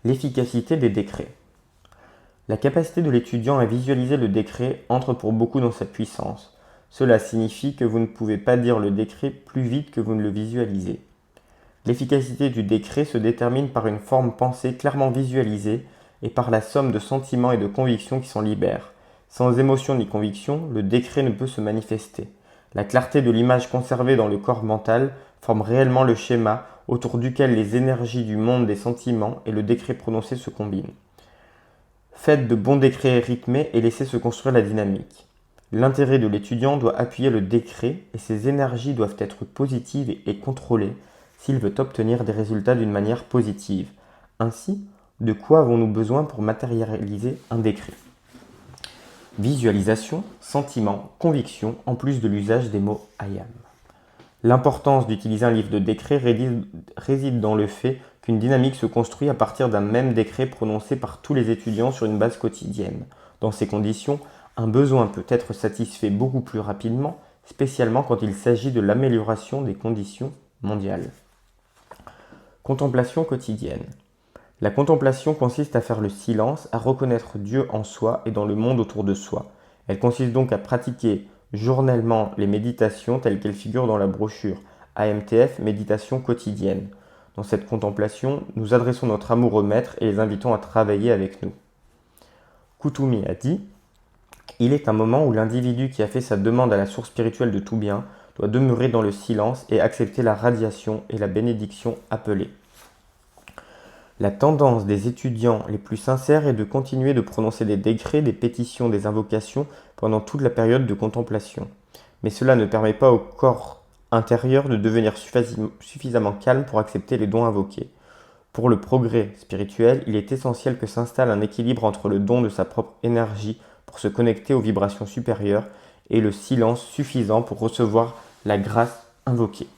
L'efficacité des décrets. La capacité de l'étudiant à visualiser le décret entre pour beaucoup dans sa puissance. Cela signifie que vous ne pouvez pas dire le décret plus vite que vous ne le visualisez. L'efficacité du décret se détermine par une forme pensée clairement visualisée et par la somme de sentiments et de convictions qui s'en libèrent. Sans émotion ni conviction, le décret ne peut se manifester. La clarté de l'image conservée dans le corps mental forme réellement le schéma autour duquel les énergies du monde des sentiments et le décret prononcé se combinent. Faites de bons décrets rythmés et laissez se construire la dynamique. L'intérêt de l'étudiant doit appuyer le décret et ses énergies doivent être positives et contrôlées s'il veut obtenir des résultats d'une manière positive. Ainsi, de quoi avons-nous besoin pour matérialiser un décret? Visualisation, sentiment, conviction, en plus de l'usage des mots I am. L'importance d'utiliser un livre de décret réside dans le fait qu'une dynamique se construit à partir d'un même décret prononcé par tous les étudiants sur une base quotidienne. Dans ces conditions, un besoin peut être satisfait beaucoup plus rapidement, spécialement quand il s'agit de l'amélioration des conditions mondiales. Contemplation quotidienne. La contemplation consiste à faire le silence, à reconnaître Dieu en soi et dans le monde autour de soi. Elle consiste donc à pratiquer journellement les méditations telles qu'elles figurent dans la brochure AMTF Méditation quotidienne. Dans cette contemplation, nous adressons notre amour au Maître et les invitons à travailler avec nous. Kutumi a dit « Il est un moment où l'individu qui a fait sa demande à la source spirituelle de tout bien doit demeurer dans le silence et accepter la radiation et la bénédiction appelée. » La tendance des étudiants les plus sincères est de continuer de prononcer des décrets, des pétitions, des invocations pendant toute la période de contemplation. Mais cela ne permet pas au corps intérieur de devenir suffisamment calme pour accepter les dons invoqués. Pour le progrès spirituel, il est essentiel que s'installe un équilibre entre le don de sa propre énergie pour se connecter aux vibrations supérieures et le silence suffisant pour recevoir la grâce invoquée.